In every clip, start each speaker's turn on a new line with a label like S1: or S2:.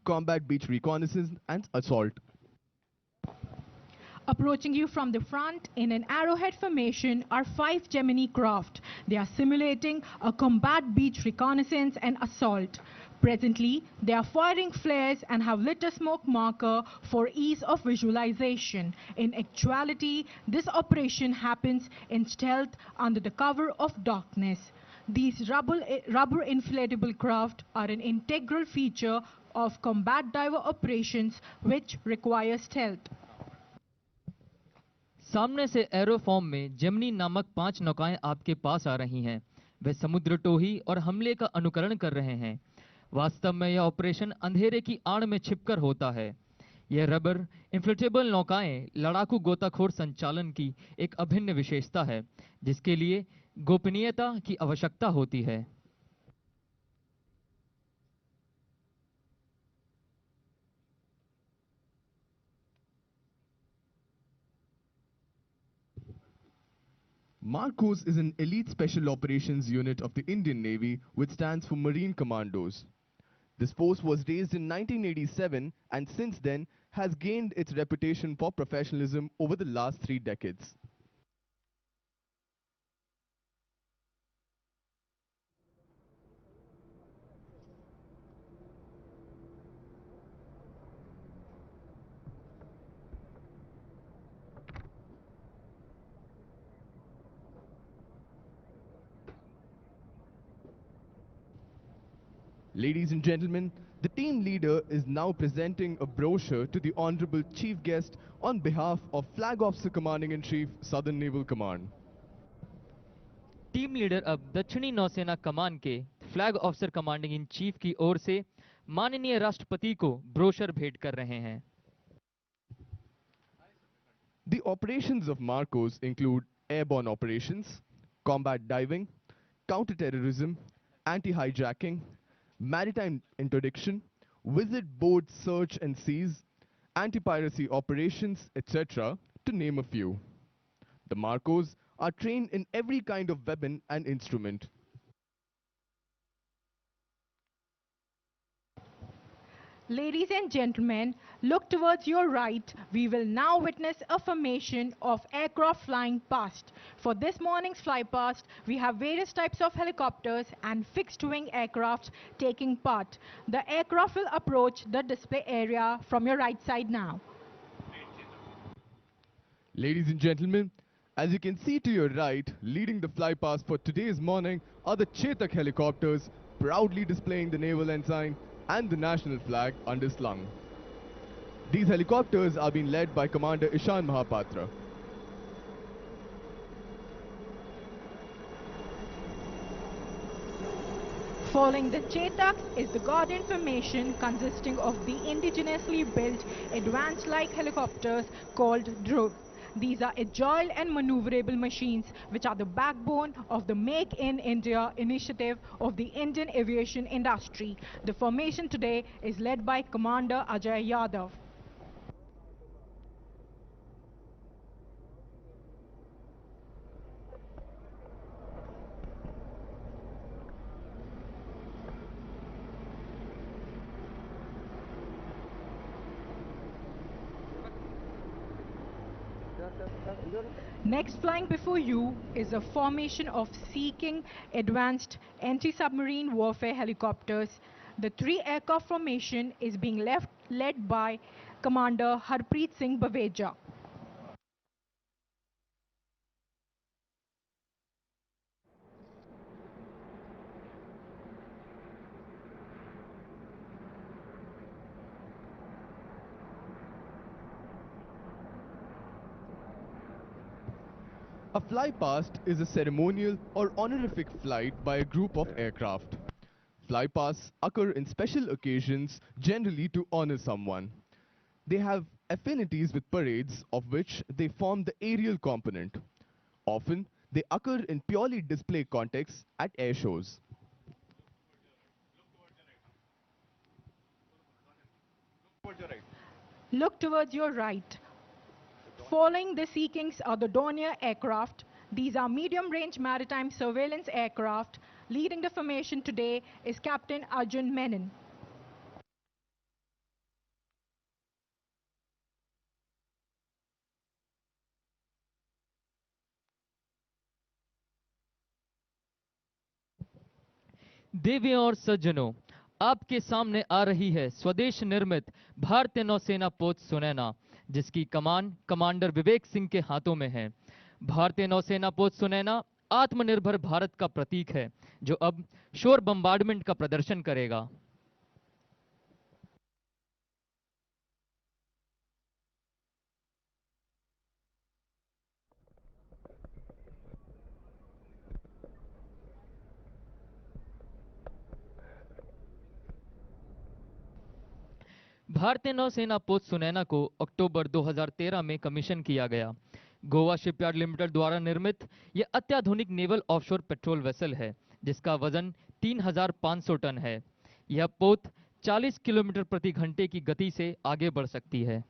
S1: combat beach reconnaissance and assault.
S2: Approaching you from the front in an arrowhead formation are 5 Gemini craft. They are simulating a combat beach reconnaissance and assault. Presently, they are firing flares and have lit a smoke marker for ease of visualization. In actuality, this operation happens in stealth under the cover of darkness. These rubber inflatable craft are an integral feature of combat diver operations which require stealth.
S3: सामने से एरोफॉर्म में Gemini नामक 5 नौकाएं आपके पास आ रही हैं। वे समुद्र टोही और हमले का अनुकरण कर रहे हैं। वास्तव में यह ऑपरेशन अंधेरे की आड़ में छिपकर होता है। यह रबर इन्फ्लेटेबल नौकाएं लड़ाकू गोताखोर संचालन की एक अभिन्न विशेषता है, जिसके लिए गोपनीयता की आवश्यकता होती है।
S1: Marcos is an elite special operations unit of the Indian Navy which stands for Marine Commandos. This force was raised in 1987 and since then has gained its reputation for professionalism over the last 3 decades. Ladies and gentlemen, the team leader is now presenting a brochure to the Honorable Chief Guest on behalf of Flag Officer Commanding-in-Chief, Southern Naval Command.
S3: Team leader अब दक्षिणी नौसेना कमान के flag officer commanding in chief की ओर से माननीय राष्ट्रपति को brochure भेंट कर रहे हैं।
S1: The operations of Marcos include airborne operations, combat diving, counterterrorism, anti-hijacking, maritime interdiction, visit board search and seize, anti-piracy operations, etc., to name a few. The Marcos are trained in every kind of weapon and instrument.
S2: Ladies and gentlemen, look towards your right. We will now witness a formation of aircraft flying past. For this morning's fly past, we have various types of helicopters and fixed-wing aircraft taking part. The aircraft will approach the display area from your right side now.
S1: Ladies and gentlemen, as you can see to your right, leading the fly past for today's morning are the Chetak helicopters, proudly displaying the naval ensign and the national flag underslung. These helicopters are being led by Commander Ishan Mahapatra.
S2: Following the Chetak is the Guardian formation consisting of the indigenously built advanced light helicopters called Dhruv. These are agile and maneuverable machines which are the backbone of the Make in India initiative of the Indian aviation industry. The formation today is led by Commander Ajay Yadav. Next flying before you is a formation of Sea King advanced anti-submarine warfare helicopters. The three aircraft formation is being led by Commander Harpreet Singh Baveja.
S1: A fly past is a ceremonial or honorific flight by a group of aircraft. Flypasts occur in special occasions, generally to honor someone. They have affinities with parades, of which they form the aerial component. Often, they occur in purely display contexts at air shows.
S2: Look towards your right. Following the Sea Kings are the Dornier aircraft. These are medium-range maritime surveillance aircraft. Leading the formation today is Captain Arjun Menon.
S3: देवियों और सज्जनों, आपके सामने आ रही है स्वदेश निर्मित भारतीय नौसेना पोत सुनैना, जिसकी कमान कमांडर विवेक सिंह के हाथों में है। भारतीय नौसेना पोत सुनैना आत्मनिर्भर भारत का प्रतीक है, जो अब शोर बम्बार्डमेंट का प्रदर्शन करेगा। भारतीय नौसेना पोत सुनैना को अक्टूबर 2013 में कमीशन किया गया। गोवा शिपयार्ड लिमिटेड द्वारा निर्मित यह अत्याधुनिक नेवल ऑफशोर पेट्रोल वेसल है, जिसका वजन 3,500 टन है। यह पोत 40 किलोमीटर प्रति घंटे की गति से आगे बढ़ सकती है।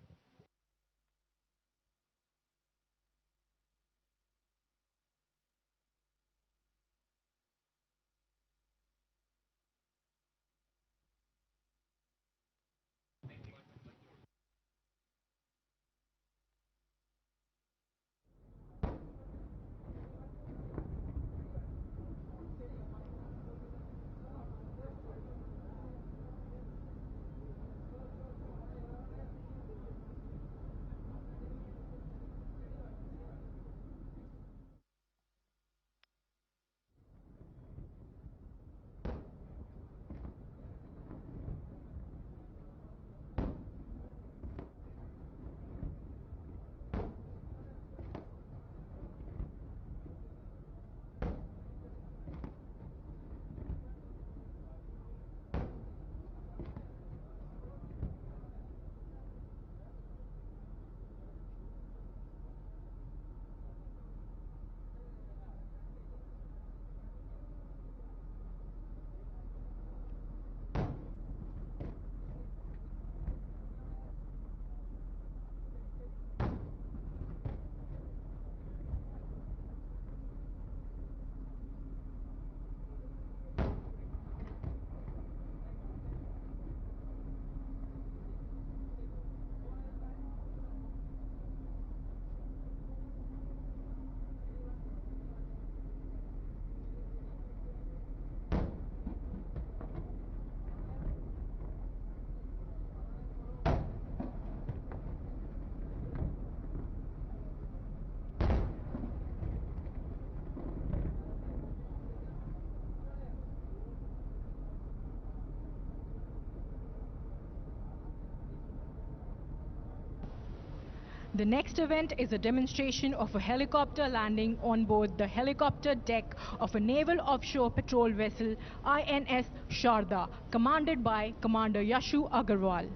S2: The next event is a demonstration of a helicopter landing on board the helicopter deck of a naval offshore patrol vessel INS Sharda, commanded by Commander Yashu Agarwal.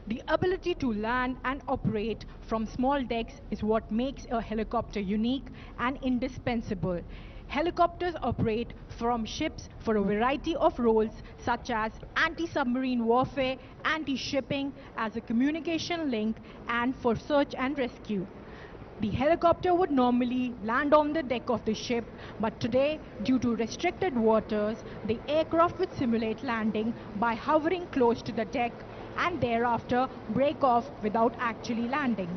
S2: The ability to land and operate from small decks is what makes a helicopter unique and indispensable. Helicopters operate from ships for a variety of roles such as anti-submarine warfare, anti-shipping, as a communication link, and for search and rescue. The helicopter would normally land on the deck of the ship, but today, due to restricted waters, the aircraft would simulate landing by hovering close to the deck and thereafter break off without actually landing.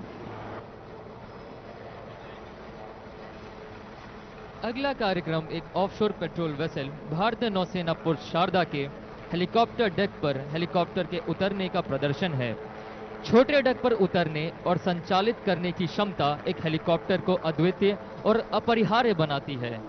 S3: अगला कार्यक्रम एक offshore patrol vessel भारतीय नौसेना पोत शारदा के helicopter deck पर helicopter के उतरने का प्रदर्शन है। छोटे डेक पर उतरने और संचालित करने की क्षमता एक हेलीकॉप्टर को अद्वितीय और अपरिहार्य बनाती है।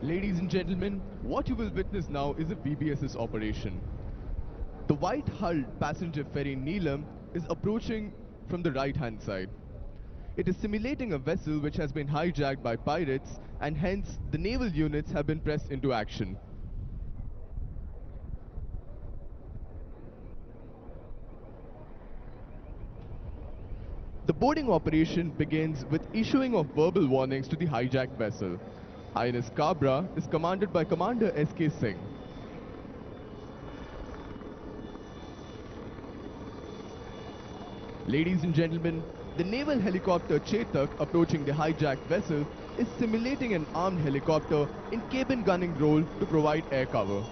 S1: Ladies and gentlemen, what you will witness now is a BBS's operation. The white-hulled passenger ferry Neelam is approaching from the right-hand side. It is simulating a vessel which has been hijacked by pirates, and hence the naval units have been pressed into action. The boarding operation begins with issuing of verbal warnings to the hijacked vessel. INS Cabra is commanded by Commander S.K. Singh. Ladies and gentlemen, the naval helicopter Chetak approaching the hijacked vessel is simulating an armed helicopter in cabin gunning role to provide air cover.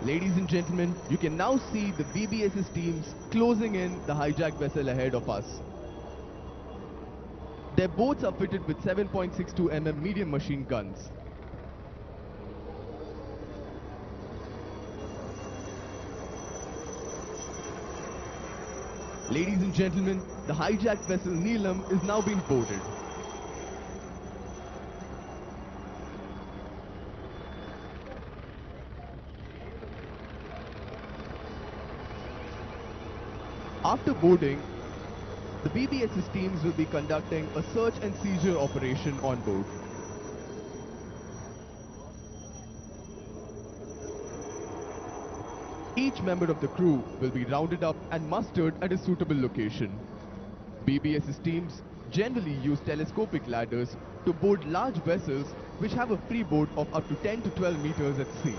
S1: Ladies and gentlemen, you can now see the BBS's teams closing in the hijacked vessel ahead of us. Their boats are fitted with 7.62 mm medium machine guns. Ladies and gentlemen, the hijacked vessel Neelam is now being boarded. After boarding, the BBS's teams will be conducting a search and seizure operation on board. Each member of the crew will be rounded up and mustered at a suitable location. BBS's teams generally use telescopic ladders to board large vessels which have a freeboard of up to 10 to 12 meters at sea.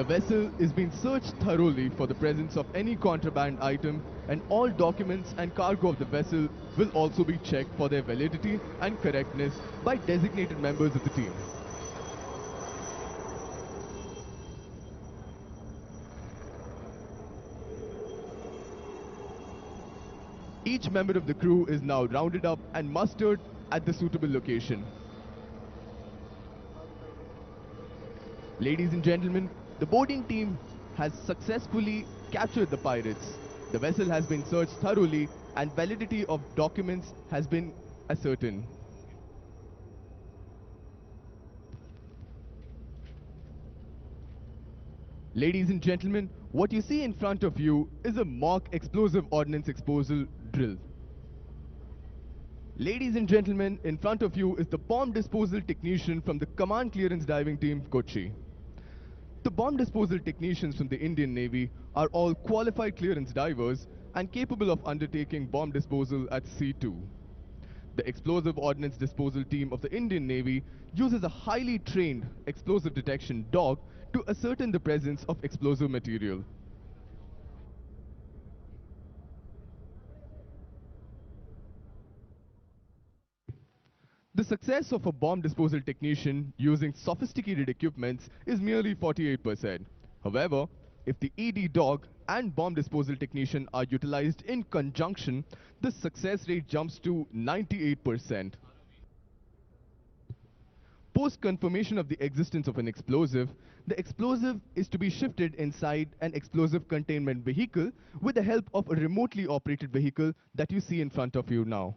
S1: The vessel is being searched thoroughly for the presence of any contraband item, and all documents and cargo of the vessel will also be checked for their validity and correctness by designated members of the team. Each member of the crew is now rounded up and mustered at the suitable location. Ladies and gentlemen, the boarding team has successfully captured the pirates. The vessel has been searched thoroughly and validity of documents has been ascertained. Ladies and gentlemen, what you see in front of you is a mock explosive ordnance exposal drill. Ladies and gentlemen, in front of you is the bomb disposal technician from the Command Clearance Diving Team, Kochi. The bomb disposal technicians from the Indian Navy are all qualified clearance divers and capable of undertaking bomb disposal at sea too. The explosive ordnance disposal team of the Indian Navy uses a highly trained explosive detection dog to ascertain the presence of explosive material. The success of a bomb disposal technician using sophisticated equipments is merely 48%. However, if the ED dog and bomb disposal technician are utilized in conjunction, the success rate jumps to 98%. Post confirmation of the existence of an explosive, the explosive is to be shifted inside an explosive containment vehicle with the help of a remotely operated vehicle that you see in front of you now.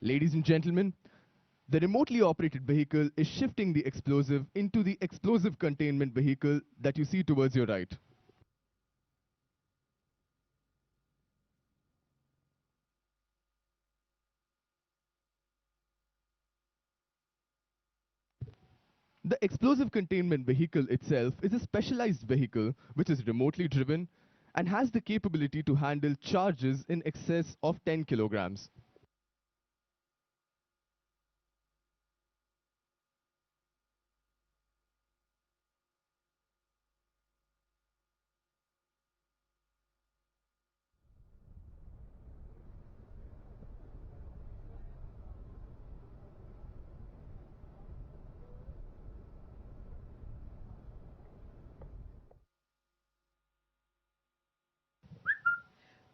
S1: Ladies and gentlemen, the remotely operated vehicle is shifting the explosive into the explosive containment vehicle that you see towards your right. The explosive containment vehicle itself is a specialized vehicle which is remotely driven and has the capability to handle charges in excess of 10 kilograms.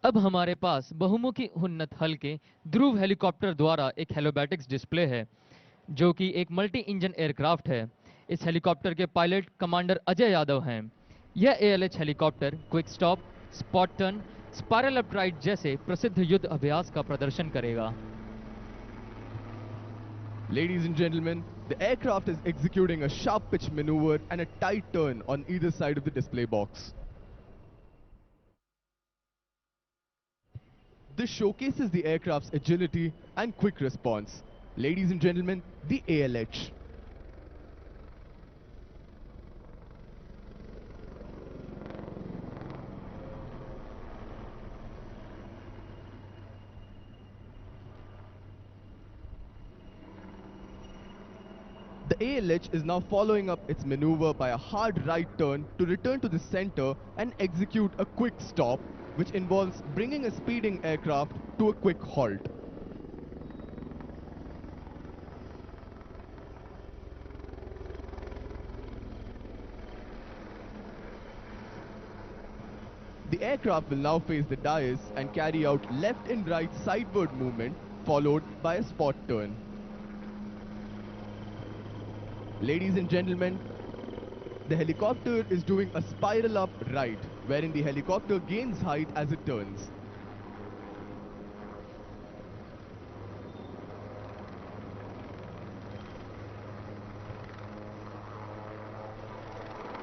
S3: अब हमारे पास बहुमुखी उन्नत हल्के ध्रुव helicopter द्वारा एक हेलोबैटिक्स display है, जो कि एक मल्टी इंजन एयरक्राफ्ट है। इस हेलीकॉप्टर के पायलट कमांडर अजय यादव हैं। यह ALH helicopter quick stop, spot turn, spiral upright जैसे प्रसिद्ध युद्ध अभ्यास का प्रदर्शन करेगा।
S1: Ladies and gentlemen, the aircraft is executing a sharp pitch maneuver and a tight turn on either side of the display box. This showcases the aircraft's agility and quick response. Ladies and gentlemen, the ALH. The ALH is now following up its maneuver by a hard right turn to return to the center and execute a quick stop, which involves bringing a speeding aircraft to a quick halt. The aircraft will now face the dais and carry out left and right sideward movement followed by a spot turn. Ladies and gentlemen, the helicopter is doing a spiral up right, wherein the helicopter gains height as it turns.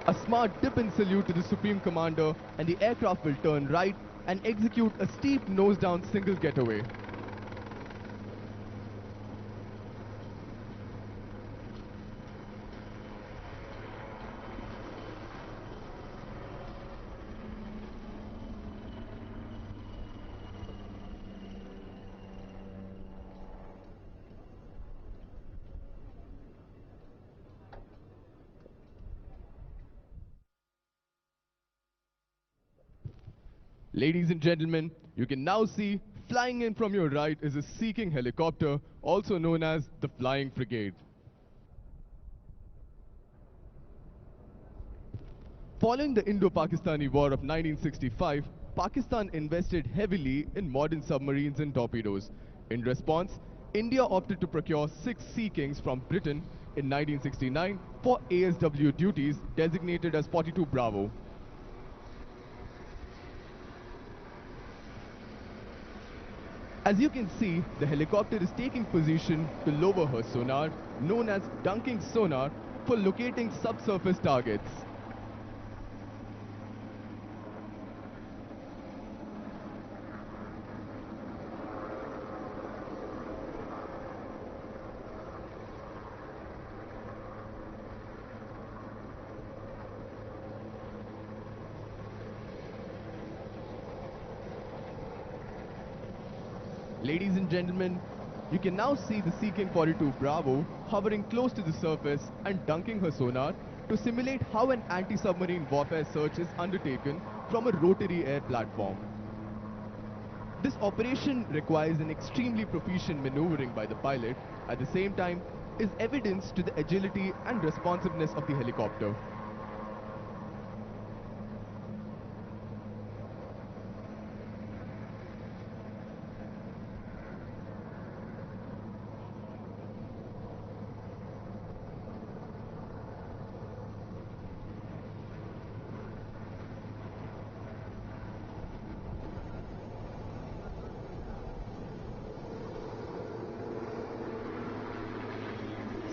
S1: A smart dip and salute to the Supreme Commander, and the aircraft will turn right and execute a steep nose-down single getaway. Ladies and gentlemen, you can now see flying in from your right is a Sea King helicopter, also known as the Flying Frigate. Following the Indo-Pakistani War of 1965, Pakistan invested heavily in modern submarines and torpedoes. In response, India opted to procure 6 Sea Kings from Britain in 1969 for ASW duties designated as 42 Bravo. As you can see, the helicopter is taking position to lower her sonar, known as dunking sonar, for locating subsurface targets. Ladies and gentlemen, you can now see the Sea King 42 Bravo hovering close to the surface and dunking her sonar to simulate how an anti-submarine warfare search is undertaken from a rotary air platform. This operation requires an extremely proficient maneuvering by the pilot, at the same time is evidence to the agility and responsiveness of the helicopter.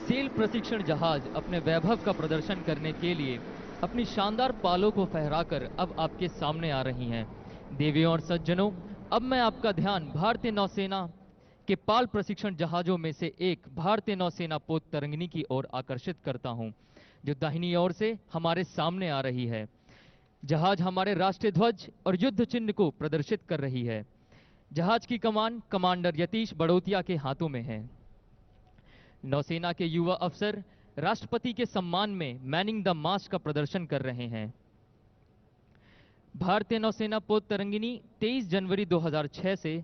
S3: Sail प्रशिक्षण जहाज अपने वैभव का प्रदर्शन करने के लिए अपनी शानदार पालों को फहराकर अब आपके सामने आ रही हैं। देवियों और सज्जनों, अब मैं आपका ध्यान भारतीय नौसेना के पाल प्रशिक्षण जहाजों में से एक भारतीय नौसेना पोत तरंगिनी की ओर आकर्षित करता हूं। जो दाहिनी ओर से हमारे सामने आ रही है। जहाज हमारे राष्ट्रीय ध्वज और युद्ध चिन्ह को प्रदर्शित कर रही है। जहाज की कमान कमांडर यतीश बड़ौतिया के हाथों में है। नौसेना के युवा अफसर राष्ट्रपति के सम्मान में मैनिंग द मास्ट का प्रदर्शन कर रहे हैं। भारतीय नौसेना पोत तरंगिनी 23 जनवरी 2006 से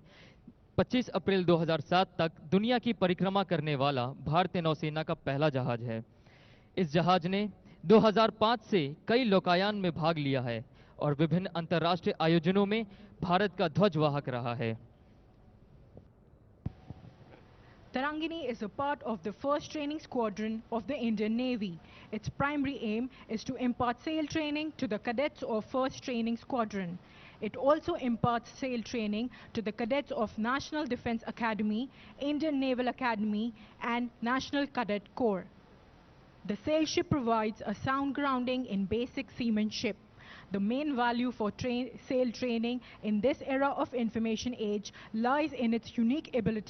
S3: 25 अप्रैल 2007 तक दुनिया की परिक्रमा करने वाला भारतीय नौसेना का पहला जहाज है। इस जहाज ने 2005 से कई नौकायान में भाग लिया है और विभिन्न अंतर्राष्ट्रीय आयोजनों में भारत का ध्वजवाहक रहा है।
S2: Tarangini is a part of the 1st Training Squadron of the Indian Navy. Its primary aim is to impart sail training to the cadets of 1st Training Squadron. It also imparts sail training to the cadets of National Defence Academy, Indian Naval Academy, and National Cadet Corps. The sail ship provides a sound grounding in basic seamanship. The main value for sail training in this era of information age lies in its unique ability